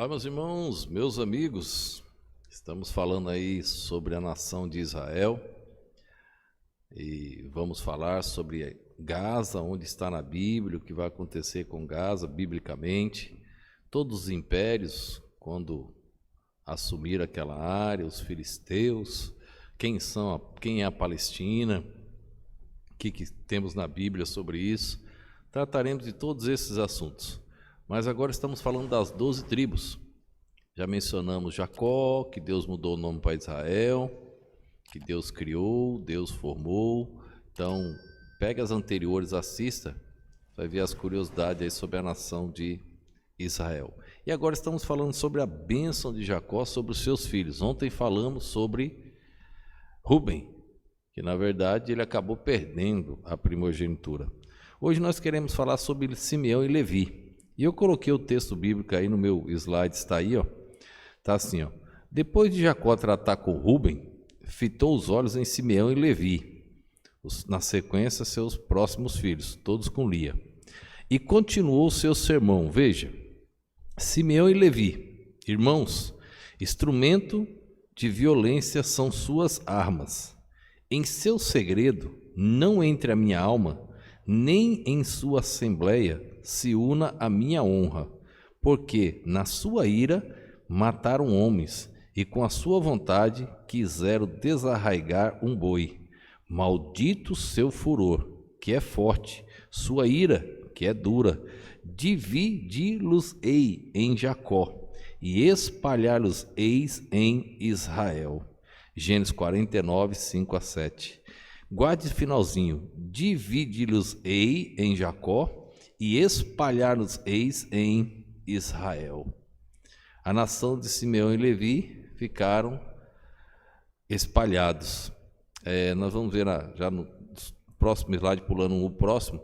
Olá, meus irmãos, meus amigos, estamos falando aí sobre a nação de Israel e vamos falar sobre Gaza, onde está na Bíblia, o que vai acontecer com Gaza, biblicamente. Todos os impérios, quando assumiram aquela área, os filisteus, quem é a Palestina, o que temos na Bíblia sobre isso. Trataremos de todos esses assuntos. Mas agora estamos falando das 12 tribos. Já mencionamos Jacó, que Deus mudou o nome para Israel, que Deus criou, Deus formou. Então, pega as anteriores, assista, vai ver as curiosidades aí sobre a nação de Israel. E agora estamos falando sobre a bênção de Jacó sobre os seus filhos. Ontem falamos sobre Rubem, que na verdade ele acabou perdendo a primogenitura. Hoje nós queremos falar sobre Simeão e Levi. E eu coloquei o texto bíblico aí no meu slide, está aí, ó. Está assim, ó. Depois de Jacó tratar com Rubem, fitou os olhos em Simeão e Levi, na sequência seus próximos filhos, todos com Lia. E continuou o seu sermão. Veja, Simeão e Levi, irmãos, instrumento de violência são suas armas. Em seu segredo, não entre a minha alma, nem em sua assembleia se una a minha honra, porque na sua ira mataram homens, e com a sua vontade quiseram desarraigar um boi. Maldito seu furor, que é forte, sua ira, que é dura. Dividi-los-ei em Jacó, e espalhar-los-eis em Israel. Gênesis 49, 5-7. Guarde esse finalzinho. Dividi-los-ei em Jacó, e espalhar-los-eis em Israel. A nação de Simeão e Levi ficaram espalhados. Nós vamos ver já no próximo slide, pulando o próximo,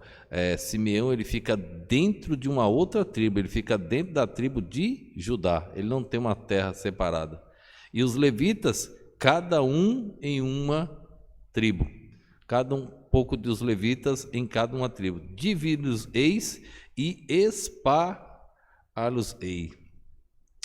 Simeão ele fica dentro de uma outra tribo, ele fica dentro da tribo de Judá, ele não tem uma terra separada. E os levitas, cada um em uma tribo, cada um pouco dos levitas em cada uma tribo. Dividi-los-eis e espalhá-los-ei.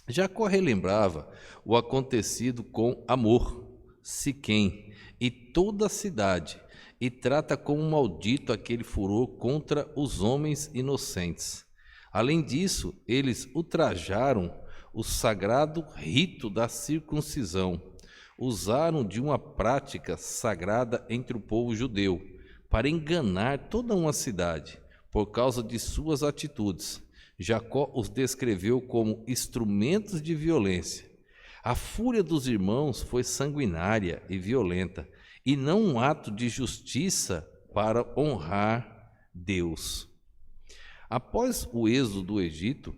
Jacó relembrava o acontecido com Amor, Siquém e toda a cidade, e trata como maldito aquele furor contra os homens inocentes. Além disso, eles ultrajaram o sagrado rito da circuncisão, usaram de uma prática sagrada entre o povo judeu para enganar toda uma cidade por causa de suas atitudes. Jacó os descreveu como instrumentos de violência. A fúria dos irmãos foi sanguinária e violenta, e não um ato de justiça para honrar Deus. Após o êxodo do Egito,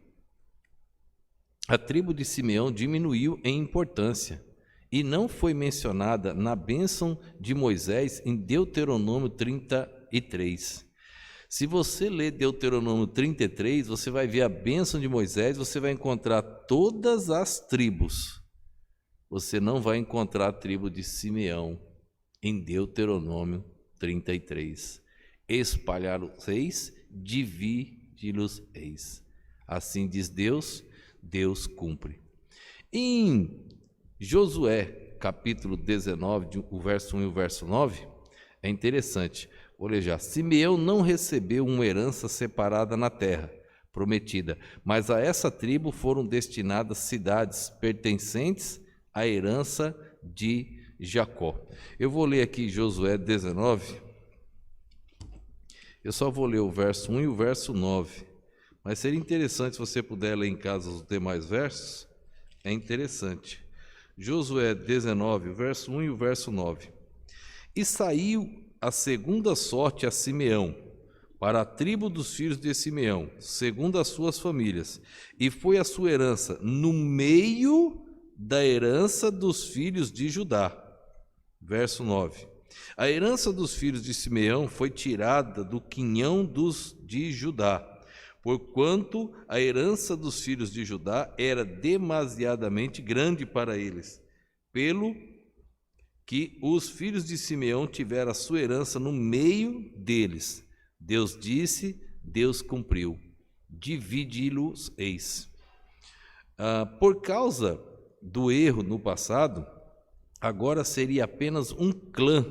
a tribo de Simeão diminuiu em importância e não foi mencionada na bênção de Moisés em Deuteronômio 33. Se você ler Deuteronômio 33, você vai ver a bênção de Moisés, você vai encontrar todas as tribos. Você não vai encontrar a tribo de Simeão em Deuteronômio 33. Espalhar-los-eis, dividi-los-eis. Assim diz Deus, Deus cumpre. Em Josué, capítulo 19, o verso 1 e o verso 9, é interessante. Vou ler já. Simeão não recebeu uma herança separada na terra prometida, mas a essa tribo foram destinadas cidades pertencentes à herança de Jacó. Eu vou ler aqui Josué 19, eu só vou ler o verso 1 e o verso 9, mas seria interessante se você puder ler em casa os demais versos, é interessante. Josué 19, o verso 1 e o verso 9. E saiu a segunda sorte a Simeão, para a tribo dos filhos de Simeão, segundo as suas famílias, e foi a sua herança no meio da herança dos filhos de Judá. Verso 9. A herança dos filhos de Simeão foi tirada do quinhão dos de Judá, porquanto a herança dos filhos de Judá era demasiadamente grande para eles, pelo que os filhos de Simeão tiveram a sua herança no meio deles. Deus disse, Deus cumpriu. Dividi-los-eis. Por causa do erro no passado, agora seria apenas um clã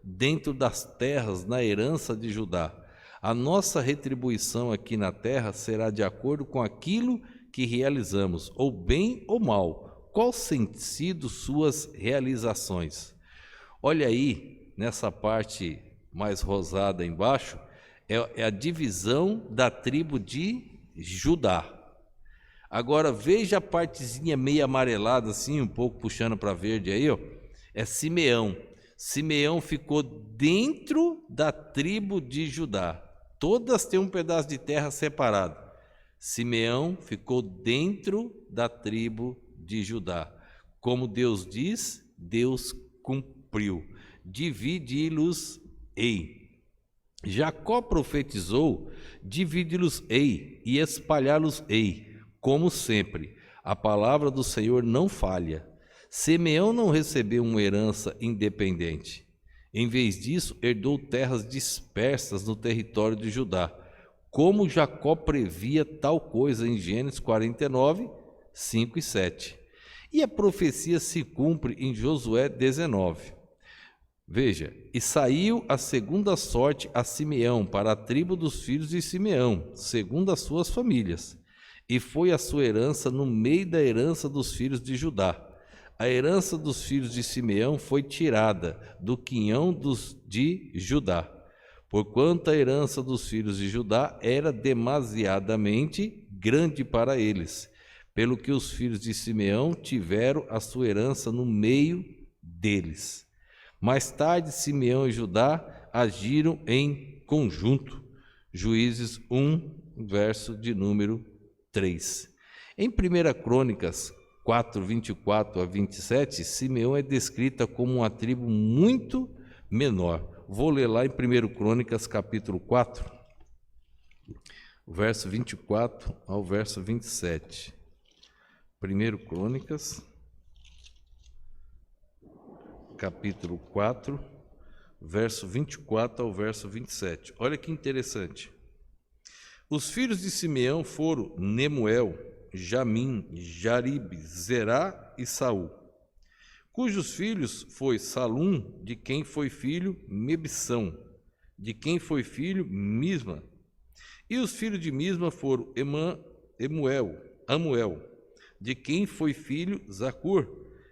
dentro das terras na herança de Judá. A nossa retribuição aqui na terra será de acordo com aquilo que realizamos, ou bem ou mal. Qual tem sido suas realizações? Olha aí, nessa parte mais rosada embaixo, é a divisão da tribo de Judá. Agora veja a partezinha meio amarelada assim, um pouco puxando para verde aí, ó, é Simeão. Simeão ficou dentro da tribo de Judá. Todas têm um pedaço de terra separado. Simeão ficou dentro da tribo de Judá. Como Deus diz, Deus cumpriu. Dividi-los-ei. Jacó profetizou: dividi-los-ei e espalhá-los-ei. Como sempre, a palavra do Senhor não falha. Simeão não recebeu uma herança independente. Em vez disso, herdou terras dispersas no território de Judá, como Jacó previa tal coisa em Gênesis 49, 5 e 7. E a profecia se cumpre em Josué 19. Veja, e saiu a segunda sorte a Simeão para a tribo dos filhos de Simeão, segundo as suas famílias. E foi a sua herança no meio da herança dos filhos de Judá. A herança dos filhos de Simeão foi tirada do quinhão de Judá, porquanto a herança dos filhos de Judá era demasiadamente grande para eles, pelo que os filhos de Simeão tiveram a sua herança no meio deles. Mais tarde, Simeão e Judá agiram em conjunto. Juízes 1, verso de número 3. Em 1 Crônicas 4, 24 a 27, Simeão é descrita como uma tribo muito menor. Vou ler lá em 1 Crônicas capítulo 4, verso 24 ao verso 27. 1 Crônicas capítulo 4, verso 24 ao verso 27. Olha que interessante. Os filhos de Simeão foram Nemuel, Jamim, Jarib, Zerá e Saul, cujos filhos foi Salum, de quem foi filho Mebsão, de quem foi filho Misma. E os filhos de Misma foram Amuel, de quem foi filho Zacur,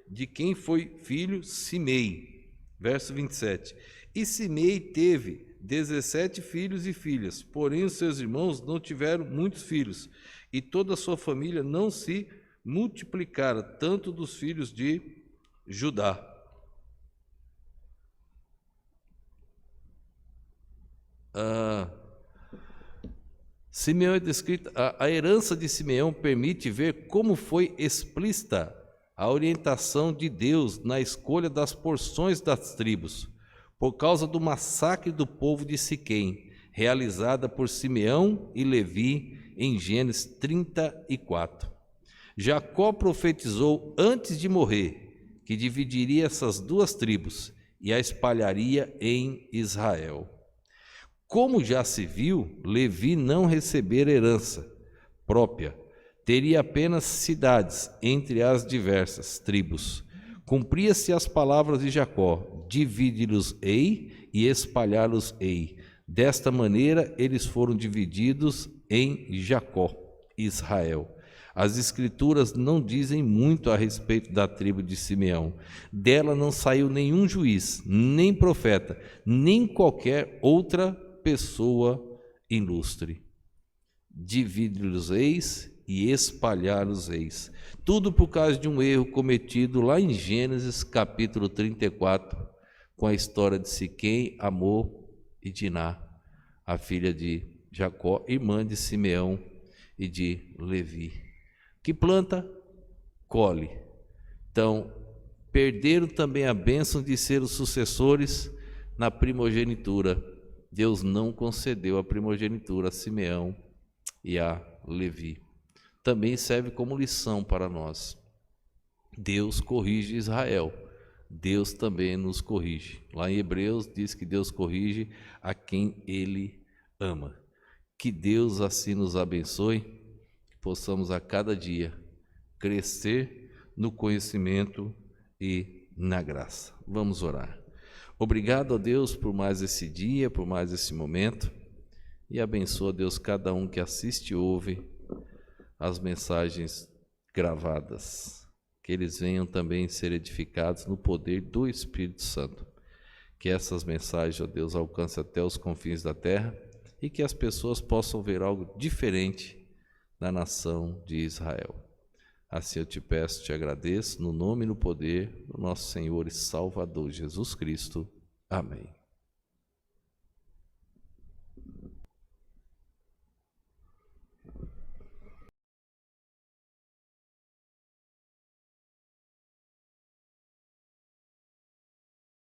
de quem foi filho Simei. Verso 27. E Simei teve 17 filhos e filhas, porém os seus irmãos não tiveram muitos filhos, e toda a sua família não se multiplicara, tanto dos filhos de Judá. Simeão é descrita, a herança de Simeão permite ver como foi explícita a orientação de Deus na escolha das porções das tribos, por causa do massacre do povo de Siquém, realizada por Simeão e Levi em Gênesis 34. Jacó profetizou antes de morrer que dividiria essas duas tribos e a espalharia em Israel. Como já se viu, Levi não recebera herança própria, teria apenas cidades entre as diversas tribos. Cumpria-se as palavras de Jacó: dividi-los-ei e espalhá-los-ei. Desta maneira, eles foram divididos em Jacó, Israel. As Escrituras não dizem muito a respeito da tribo de Simeão. Dela não saiu nenhum juiz, nem profeta, nem qualquer outra pessoa ilustre. Dividi-los-eis e espalhar-los-eis. Tudo por causa de um erro cometido lá em Gênesis capítulo 34, com a história de Siquém, Amor e Diná, a filha de Jacó, irmã de Simeão e de Levi. Que planta, colhe. Então, perderam também a bênção de ser os sucessores na primogenitura. Deus não concedeu a primogenitura a Simeão e a Levi. Também serve como lição para nós. Deus corrige Israel, Deus também nos corrige. Lá em Hebreus diz que Deus corrige a quem Ele ama. Que Deus assim nos abençoe, que possamos a cada dia crescer no conhecimento e na graça. Vamos orar. Obrigado a Deus por mais esse dia, por mais esse momento, e abençoa, Deus, cada um que assiste e ouve as mensagens gravadas, que eles venham também ser edificados no poder do Espírito Santo, que essas mensagens, ó Deus, alcancem até os confins da terra e que as pessoas possam ver algo diferente na nação de Israel. Assim eu te peço, te agradeço, no nome e no poder do nosso Senhor e Salvador Jesus Cristo. Amém.